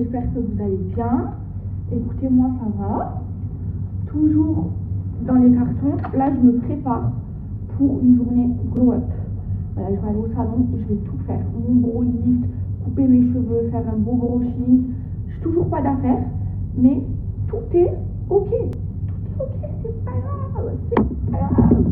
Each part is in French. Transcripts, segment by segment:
j'espère que vous allez bien. Écoutez, moi ça va. Toujours dans les cartons. Là, je me prépare pour une journée glow-up. Voilà, je vais aller au salon et je vais tout faire. Mon gros lift, couper mes cheveux, faire un beau brushing. Je n'ai toujours pas d'affaires, mais tout est ok. Tout est ok, c'est pas grave, c'est pas grave.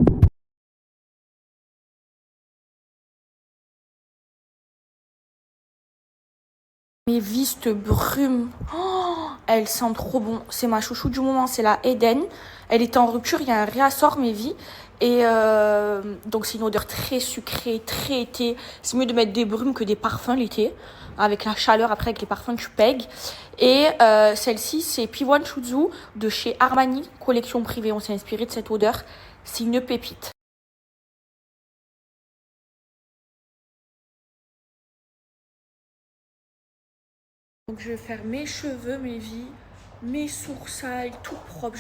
Mes vis te brume. Oh, elle sent trop bon. C'est ma chouchou du moment, c'est la Eden. Elle était en rupture, il y a un réassort mes vies. Et donc c'est une odeur très sucrée, très été. C'est mieux de mettre des brumes que des parfums l'été. Avec la chaleur, après avec les parfums tu pègues. Et celle-ci c'est P1 Shuzu de chez Armani, collection privée. On s'est inspiré de cette odeur. C'est une pépite. Donc je vais faire mes cheveux, mes vies, mes sourcils, tout propre,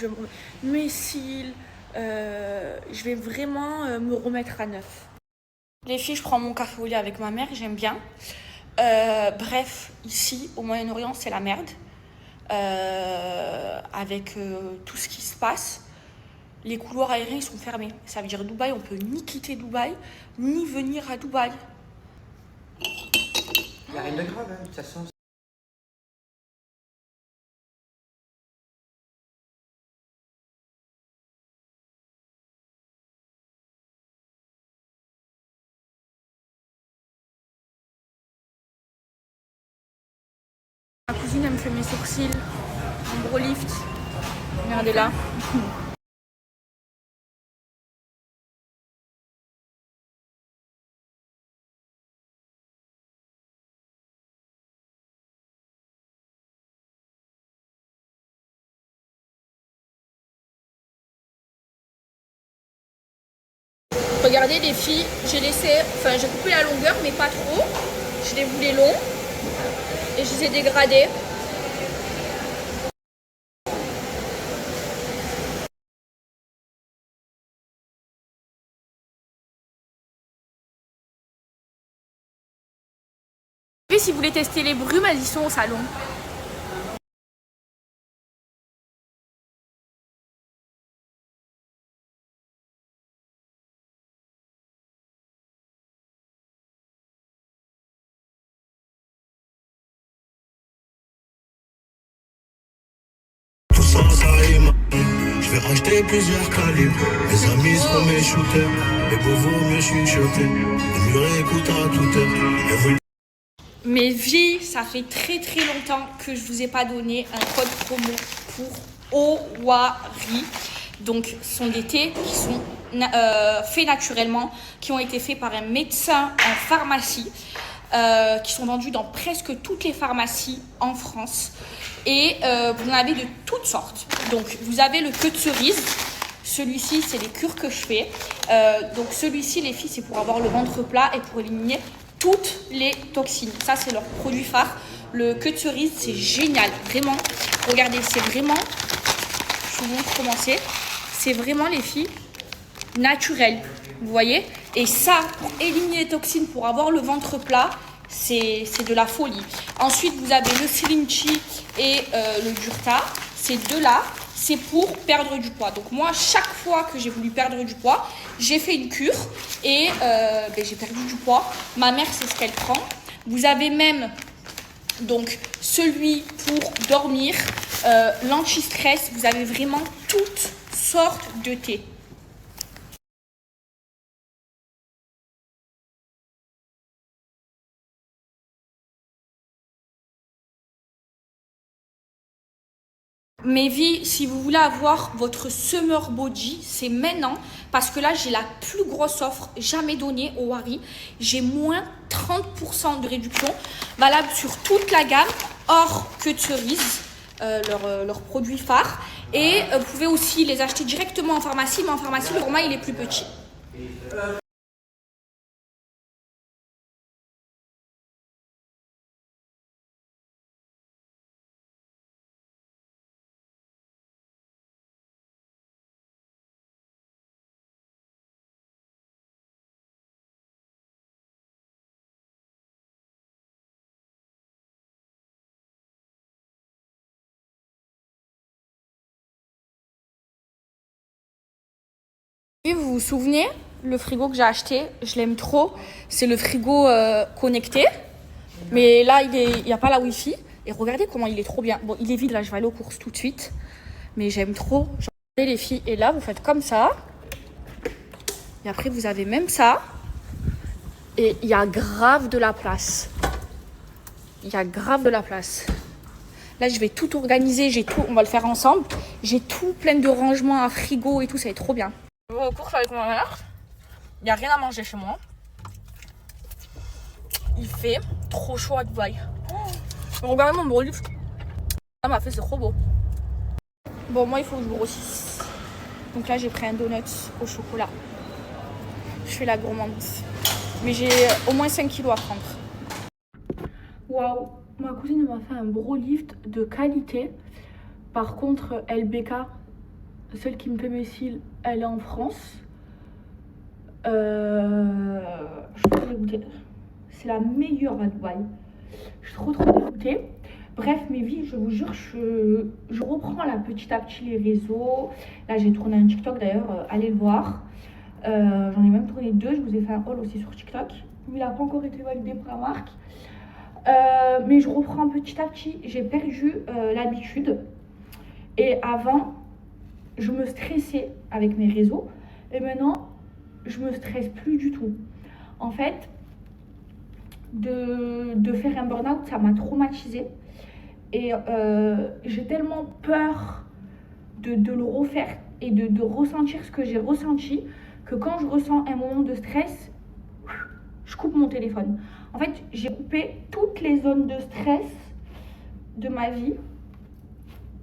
mes cils. Je vais vraiment me remettre à neuf. Les filles, je prends mon café au lait avec ma mère, j'aime bien. Bref, ici, au Moyen-Orient, c'est la merde. Avec tout ce qui se passe. Les couloirs aériens, ils sont fermés. Ça veut dire Dubaï, on peut ni quitter Dubaï, ni venir à Dubaï. Il n'y a rien de grave, hein, de toute façon. Ma cousine, elle me fait mes sourcils, un gros lift. Regardez là. Regardez les filles, j'ai coupé la longueur mais pas trop. Je les voulais longs et je les ai dégradés. Et si vous voulez tester les brumes, elles y sont au salon. Tout ça, ça rime. Je vais acheter plusieurs calibres. Mes amis seront mes shooters. Mais pour vous, mieux chuchoter. Le mur écoute à toute heure. Mes vies, ça fait très très longtemps que je vous ai pas donné un code promo pour Owari. Donc, ce sont des thés qui sont faits naturellement, qui ont été faits par un médecin en pharmacie, qui sont vendus dans presque toutes les pharmacies en France. Et vous en avez de toutes sortes. Donc, vous avez le queue de cerise. Celui-ci, c'est les cures que je fais. Donc, celui-ci, les filles, c'est pour avoir le ventre plat et pour éliminer toutes les toxines. Ça, c'est leur produit phare. Le queue de cerise, c'est génial. Vraiment, regardez, c'est vraiment... Je vous montre comment c'est. C'est vraiment, les filles, naturel. Vous voyez? Et ça, pour éliminer les toxines, pour avoir le ventre plat, c'est de la folie. Ensuite, vous avez le Slimchi et le Durta. Ces deux-là, c'est pour perdre du poids. Donc moi, chaque fois que j'ai voulu perdre du poids, j'ai fait une cure et j'ai perdu du poids. Ma mère, c'est ce qu'elle prend. Vous avez même donc celui pour dormir, l'anti-stress. Vous avez vraiment toutes sortes de thé. Mes vies, si vous voulez avoir votre summer body, c'est maintenant parce que là j'ai la plus grosse offre jamais donnée au Owari. J'ai moins 30% de réduction valable sur toute la gamme hors queue de cerise, leur produit phare. Et vous pouvez aussi les acheter directement en pharmacie, mais en pharmacie le format il est plus petit. Vous vous souvenez, le frigo que j'ai acheté, je l'aime trop. C'est le frigo connecté. Mais là, il n'y a pas la Wi-Fi. Et regardez comment il est trop bien. Bon, il est vide, là, je vais aller aux courses tout de suite. Mais j'aime trop. Regardez les filles. Et là, vous faites comme ça. Et après, vous avez même ça. Et il y a grave de la place. Il y a grave de la place. Là, je vais tout organiser. J'ai tout. On va le faire ensemble. J'ai tout plein de rangements à frigo et tout. Ça va être trop bien. Je vais aux courses avec ma mère. Il n'y a rien à manger chez moi. Il fait trop chaud à Dubaï. Regardez mon gros livre. Ça m'a fait, c'est trop beau. Bon, moi, il faut que je grossisse. Donc là, j'ai pris un donut au chocolat. Je fais la gourmande. Mais j'ai au moins 5 kilos à prendre. Waouh, ma cousine m'a fait un bro lift de qualité. Par contre, LBK, celle qui me fait mes cils, elle est en France. Je suis trop dégoûtée. C'est la meilleure à Dubaï. Je suis trop dégoûtée. Bref, mes vies, je vous jure, je reprends là petit à petit les réseaux. Là, j'ai tourné un TikTok d'ailleurs, allez le voir. J'en ai même tourné 2. Je vous ai fait un haul aussi sur TikTok. Mais il n'a pas encore été validé par la marque. Mais je reprends petit à petit. J'ai perdu l'habitude. Et avant, je me stressais avec mes réseaux. Et maintenant, je me stresse plus du tout. En fait, de faire un burn-out, ça m'a traumatisée. Et j'ai tellement peur de le refaire et de ressentir ce que j'ai ressenti que quand je ressens un moment de stress, je coupe mon téléphone. En fait, j'ai coupé toutes les zones de stress de ma vie.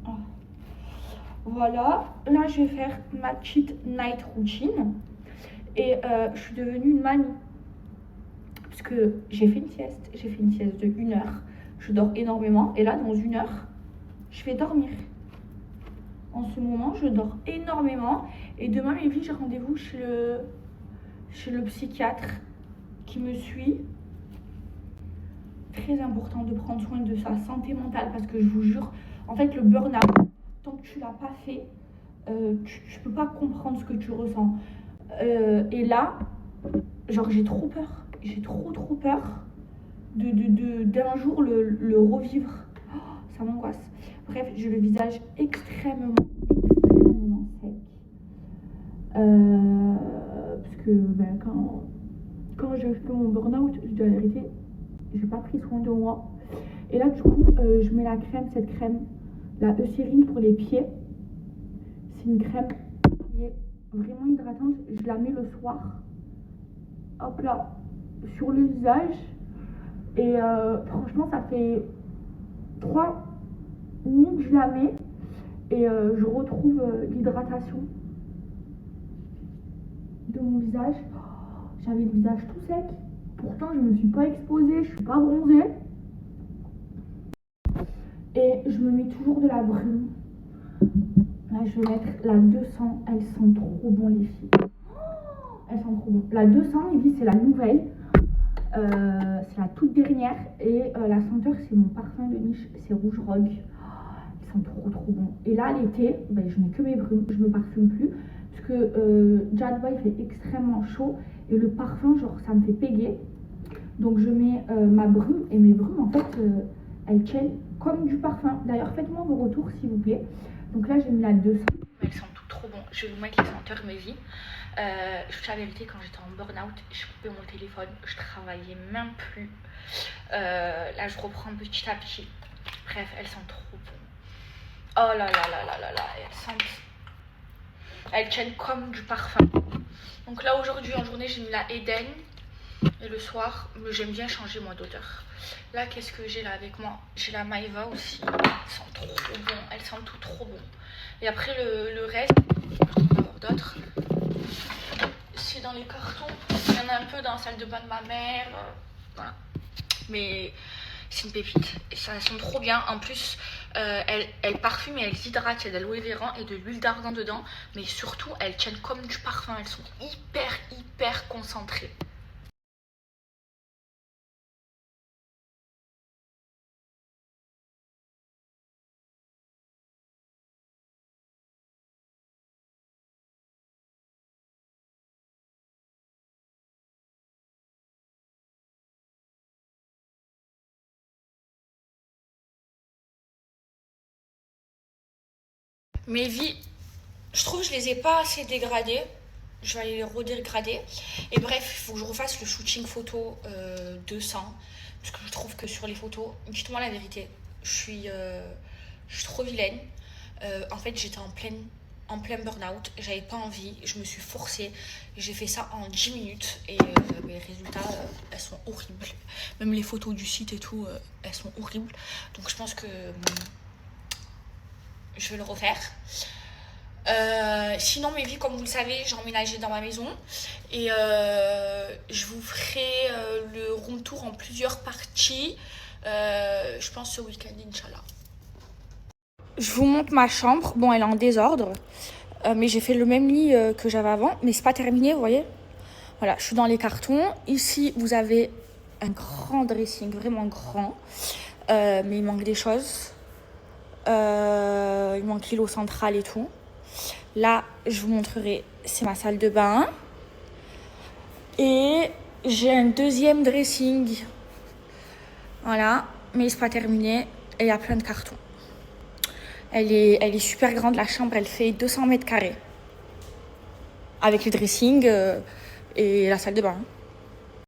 Oh. Voilà, là je vais faire ma petite night routine. Et je suis devenue une mamie. Parce que j'ai fait une sieste de 1 heure. Je dors énormément. Et là, dans 1 heure, je vais dormir. En ce moment, je dors énormément. Et demain, mes filles, j'ai rendez-vous chez le psychiatre qui me suit. Très important de prendre soin de sa santé mentale parce que je vous jure, en fait, le burn-out, tant que tu l'as pas fait, tu peux pas comprendre ce que tu ressens. Et là, genre, j'ai trop peur. J'ai trop peur d'un jour le revivre. Oh, ça m'angoisse. Bref, j'ai le visage extrêmement sec. Parce que ben, quand j'ai fait mon burn-out, je dois l'arrêter. J'ai pas pris soin de moi. Et là, du coup, je mets cette crème, la Eucérine pour les pieds. C'est une crème qui est vraiment hydratante. Je la mets le soir. Hop là, sur le visage. Et franchement, ça fait 3 minutes que je la mets. Et je retrouve l'hydratation de mon visage. Oh, j'avais le visage tout sec. Pourtant, je ne me suis pas exposée, je ne suis pas bronzée. Et je me mets toujours de la brume. Là, je vais mettre la 200. Elle sent trop bon, les filles. Elle sent trop bon. La 200, les filles, c'est la nouvelle. C'est la toute dernière. Et la senteur, c'est mon parfum de niche. C'est Rouge Rogue. Ils sont trop bon. Et là, l'été, ben, je mets que mes brumes. Je me parfume plus. Parce que Jadwa, il fait extrêmement chaud. Et le parfum, genre, ça me fait péguer. Donc, je mets ma brume. Et mes brumes, en fait, elles tiennent comme du parfum. D'ailleurs, faites-moi vos retours, s'il vous plaît. Donc là, j'ai mis la 200. Elles sentent toutes trop bon. Je vais vous mettre les senteurs de mes vies. Je suis la vérité, quand j'étais en burn-out, j'ai coupé mon téléphone. Je travaillais même plus. Là, je reprends petit à petit. Bref, elles sentent trop bon. Oh là là. Elles tiennent comme du parfum. Donc là, aujourd'hui, en journée, j'ai mis la Eden. Et le soir, j'aime bien changer moi d'odeur. Là, qu'est-ce que j'ai là avec moi? J'ai la Maeva aussi. Elles sentent trop bon. Elles sentent tout trop bon. Et après, le reste, on va avoir d'autres. C'est dans les cartons. Il y en a un peu dans la salle de bain de ma mère. Voilà. Mais c'est une pépite. Et ça sent trop bien. En plus, elles parfument et elles hydratent. Il y a de l'aloe vera et de l'huile d'argan dedans. Mais surtout, elles tiennent comme du parfum. Elles sont hyper concentrées. Mes vies, je trouve que je les ai pas assez dégradées. Je vais aller les redégrader. Et bref, il faut que je refasse le shooting photo 200. Parce que je trouve que sur les photos, dites-moi la vérité, je suis trop vilaine. En fait, j'étais en plein burn-out. J'avais pas envie. Je me suis forcée. J'ai fait ça en 10 minutes. Et les résultats, elles sont horribles. Même les photos du site et tout, elles sont horribles. Donc je pense que je vais le refaire. Sinon, mes vies, comme vous le savez, j'ai emménagé dans ma maison et je vous ferai le room tour en plusieurs parties, je pense ce week-end, Inch'Allah. Je vous montre ma chambre. Bon, elle est en désordre, mais j'ai fait le même lit que j'avais avant, mais c'est pas terminé, vous voyez. Voilà, je suis dans les cartons. Ici, vous avez un grand dressing, vraiment grand, mais il manque des choses. Il manque l'îlot central et tout. Là, je vous montrerai, c'est ma salle de bain. Et j'ai un deuxième dressing. Voilà, mais c'est pas terminé. Et il y a plein de cartons. Elle est super grande, la chambre, elle fait 200 mètres carrés. Avec le dressing et la salle de bain.